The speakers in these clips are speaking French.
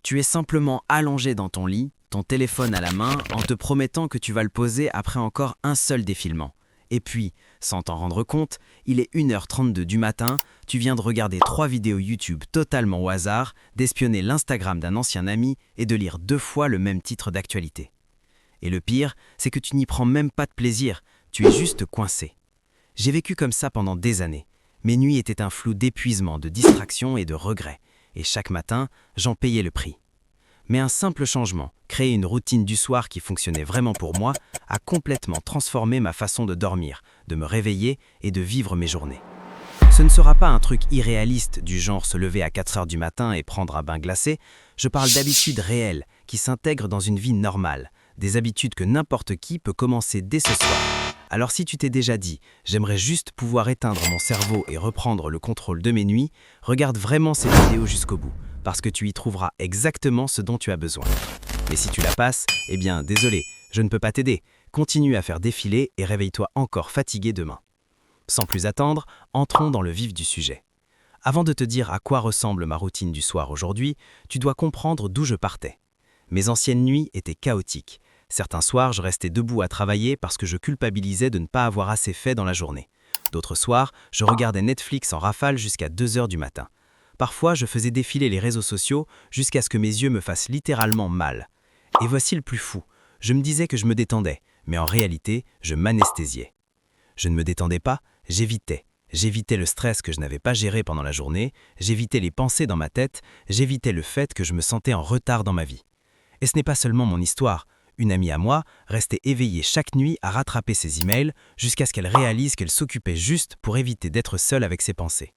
Tu es simplement allongé dans ton lit, ton téléphone à la main, en te promettant que tu vas le poser après encore un seul défilement. Et puis, sans t'en rendre compte, il est 1h32 du matin, tu viens de regarder 3 vidéos YouTube totalement au hasard, d'espionner l'Instagram d'un ancien ami et de lire 2 fois le même titre d'actualité. Et le pire, c'est que tu n'y prends même pas de plaisir, tu es juste coincé. J'ai vécu comme ça pendant des années. Mes nuits étaient un flou d'épuisement, de distraction et de regrets. Et chaque matin, j'en payais le prix. Mais un simple changement, créer une routine du soir qui fonctionnait vraiment pour moi, a complètement transformé ma façon de dormir, de me réveiller et de vivre mes journées. Ce ne sera pas un truc irréaliste du genre se lever à 4 heures du matin et prendre un bain glacé, je parle d'habitudes réelles qui s'intègrent dans une vie normale, des habitudes que n'importe qui peut commencer dès ce soir. Alors si tu t'es déjà dit « j'aimerais juste pouvoir éteindre mon cerveau et reprendre le contrôle de mes nuits », regarde vraiment cette vidéo jusqu'au bout, parce que tu y trouveras exactement ce dont tu as besoin. Mais si tu la passes, eh bien désolé, je ne peux pas t'aider. Continue à faire défiler et réveille-toi encore fatigué demain. Sans plus attendre, entrons dans le vif du sujet. Avant de te dire à quoi ressemble ma routine du soir aujourd'hui, tu dois comprendre d'où je partais. Mes anciennes nuits étaient chaotiques. Certains soirs, je restais debout à travailler parce que je culpabilisais de ne pas avoir assez fait dans la journée. D'autres soirs, je regardais Netflix en rafale jusqu'à 2 heures du matin. Parfois, je faisais défiler les réseaux sociaux jusqu'à ce que mes yeux me fassent littéralement mal. Et voici le plus fou. Je me disais que je me détendais, mais en réalité, je m'anesthésiais. Je ne me détendais pas, j'évitais. J'évitais le stress que je n'avais pas géré pendant la journée, j'évitais les pensées dans ma tête, j'évitais le fait que je me sentais en retard dans ma vie. Et ce n'est pas seulement mon histoire. Une amie à moi restait éveillée chaque nuit à rattraper ses emails jusqu'à ce qu'elle réalise qu'elle s'occupait juste pour éviter d'être seule avec ses pensées.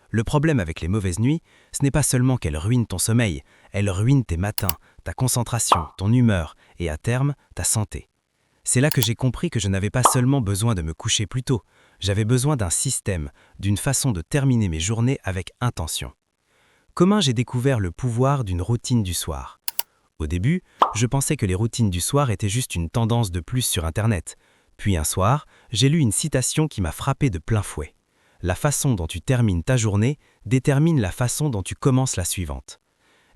Le problème avec les mauvaises nuits, ce n'est pas seulement qu'elles ruinent ton sommeil, elles ruinent tes matins, ta concentration, ton humeur et à terme, ta santé. C'est là que j'ai compris que je n'avais pas seulement besoin de me coucher plus tôt, j'avais besoin d'un système, d'une façon de terminer mes journées avec intention. Comment j'ai découvert le pouvoir d'une routine du soir ? Au début, je pensais que les routines du soir étaient juste une tendance de plus sur Internet. Puis un soir, j'ai lu une citation qui m'a frappé de plein fouet. La façon dont tu termines ta journée détermine la façon dont tu commences la suivante.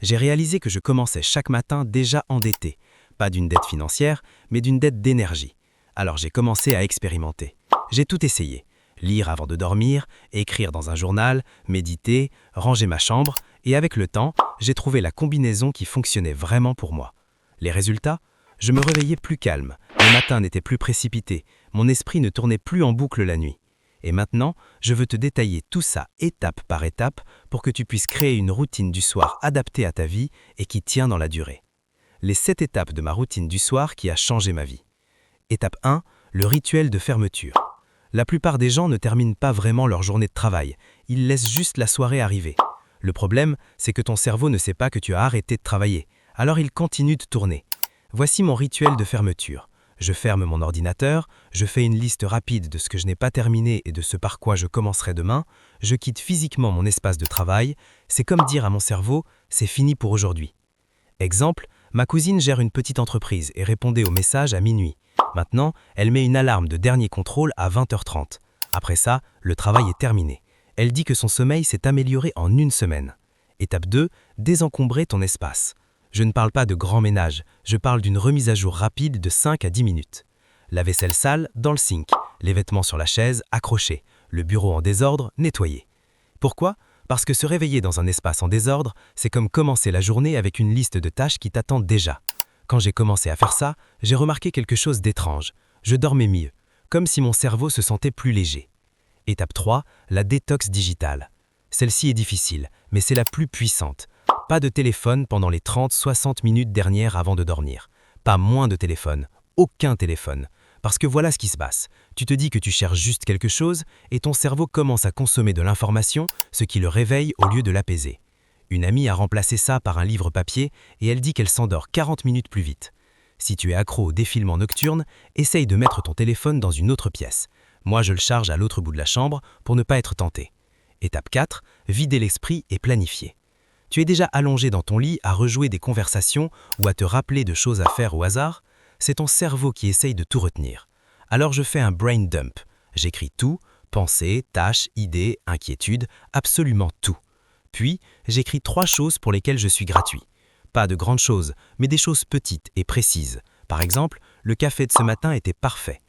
J'ai réalisé que je commençais chaque matin déjà endetté, pas d'une dette financière, mais d'une dette d'énergie. Alors j'ai commencé à expérimenter. J'ai tout essayé. Lire avant de dormir, écrire dans un journal, méditer, ranger ma chambre, et avec le temps, j'ai trouvé la combinaison qui fonctionnait vraiment pour moi. Les résultats ? Je me réveillais plus calme, le matin n'était plus précipité, mon esprit ne tournait plus en boucle la nuit. Et maintenant, je veux te détailler tout ça étape par étape pour que tu puisses créer une routine du soir adaptée à ta vie et qui tient dans la durée. Les 7 étapes de ma routine du soir qui a changé ma vie. Étape 1, le rituel de fermeture. La plupart des gens ne terminent pas vraiment leur journée de travail, ils laissent juste la soirée arriver. Le problème, c'est que ton cerveau ne sait pas que tu as arrêté de travailler, alors il continue de tourner. Voici mon rituel de fermeture. Je ferme mon ordinateur, je fais une liste rapide de ce que je n'ai pas terminé et de ce par quoi je commencerai demain, je quitte physiquement mon espace de travail, c'est comme dire à mon cerveau, c'est fini pour aujourd'hui. Exemple, ma cousine gère une petite entreprise et répondait aux messages à minuit. Maintenant, elle met une alarme de dernier contrôle à 20h30. Après ça, le travail est terminé. Elle dit que son sommeil s'est amélioré en 1 semaine. Étape 2, désencombrer ton espace. Je ne parle pas de grand ménage, je parle d'une remise à jour rapide de 5 à 10 minutes. La vaisselle sale, dans le sink, les vêtements sur la chaise, accrochés, le bureau en désordre, nettoyé. Pourquoi ? Parce que se réveiller dans un espace en désordre, c'est comme commencer la journée avec une liste de tâches qui t'attendent déjà. Quand j'ai commencé à faire ça, j'ai remarqué quelque chose d'étrange. Je dormais mieux, comme si mon cerveau se sentait plus léger. Étape 3, la détox digitale. Celle-ci est difficile, mais c'est la plus puissante. Pas de téléphone pendant les 30-60 minutes dernières avant de dormir. Pas moins de téléphone, aucun téléphone. Parce que voilà ce qui se passe. Tu te dis que tu cherches juste quelque chose et ton cerveau commence à consommer de l'information, ce qui le réveille au lieu de l'apaiser. Une amie a remplacé ça par un livre papier et elle dit qu'elle s'endort 40 minutes plus vite. Si tu es accro au défilement nocturne, essaye de mettre ton téléphone dans une autre pièce. Moi, je le charge à l'autre bout de la chambre pour ne pas être tenté. Étape 4, vider l'esprit et planifier. Tu es déjà allongé dans ton lit à rejouer des conversations ou à te rappeler de choses à faire au hasard ? C'est ton cerveau qui essaye de tout retenir. Alors je fais un brain dump. J'écris tout, pensées, tâches, idées, inquiétudes, absolument tout. Puis, j'écris 3 choses pour lesquelles je suis gratuit. Pas de grandes choses, mais des choses petites et précises. Par exemple, le café de ce matin était parfait.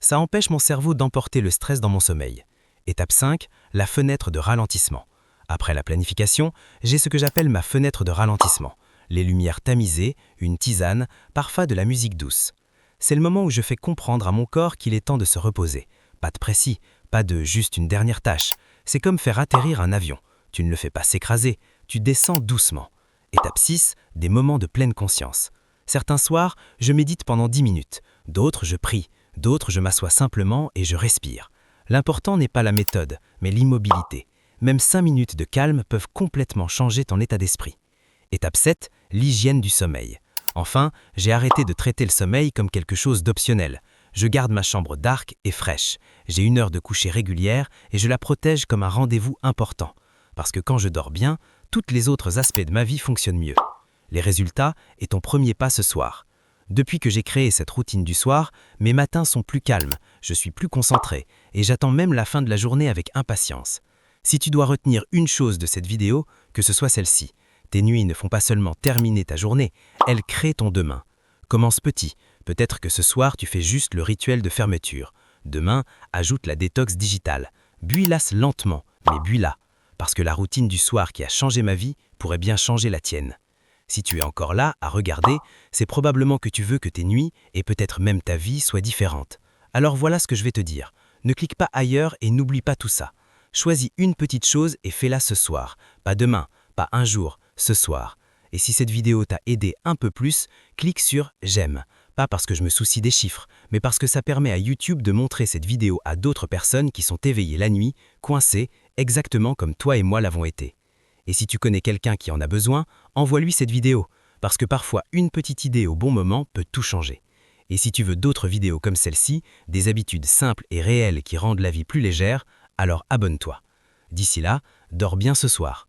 Ça empêche mon cerveau d'emporter le stress dans mon sommeil. Étape 5, la fenêtre de ralentissement. Après la planification, j'ai ce que j'appelle ma fenêtre de ralentissement. Les lumières tamisées, une tisane, parfois de la musique douce. C'est le moment où je fais comprendre à mon corps qu'il est temps de se reposer. Pas de précis, pas de juste une dernière tâche. C'est comme faire atterrir un avion. Tu ne le fais pas s'écraser, tu descends doucement. Étape 6, des moments de pleine conscience. Certains soirs, je médite pendant 10 minutes. D'autres, je prie. D'autres, je m'assois simplement et je respire. L'important n'est pas la méthode, mais l'immobilité. Même 5 minutes de calme peuvent complètement changer ton état d'esprit. Étape 7, l'hygiène du sommeil. Enfin, j'ai arrêté de traiter le sommeil comme quelque chose d'optionnel. Je garde ma chambre dark et fraîche. J'ai 1 heure de coucher régulière et je la protège comme un rendez-vous important. Parce que quand je dors bien, tous les autres aspects de ma vie fonctionnent mieux. Les résultats est ton premier pas ce soir. Depuis que j'ai créé cette routine du soir, mes matins sont plus calmes, je suis plus concentré et j'attends même la fin de la journée avec impatience. Si tu dois retenir une chose de cette vidéo, que ce soit celle-ci. Tes nuits ne font pas seulement terminer ta journée, elles créent ton demain. Commence petit, peut-être que ce soir tu fais juste le rituel de fermeture. Demain, ajoute la détox digitale. Buis-la lentement, mais buis-la. Parce que la routine du soir qui a changé ma vie pourrait bien changer la tienne. Si tu es encore là, à regarder, c'est probablement que tu veux que tes nuits, et peut-être même ta vie, soient différentes. Alors voilà ce que je vais te dire. Ne clique pas ailleurs et n'oublie pas tout ça. Choisis une petite chose et fais-la ce soir. Pas demain, pas un jour, ce soir. Et si cette vidéo t'a aidé un peu plus, clique sur « J'aime ». Pas parce que je me soucie des chiffres, mais parce que ça permet à YouTube de montrer cette vidéo à d'autres personnes qui sont éveillées la nuit, coincées, exactement comme toi et moi l'avons été. Et si tu connais quelqu'un qui en a besoin, envoie-lui cette vidéo, parce que parfois une petite idée au bon moment peut tout changer. Et si tu veux d'autres vidéos comme celle-ci, des habitudes simples et réelles qui rendent la vie plus légère, alors abonne-toi. D'ici là, dors bien ce soir.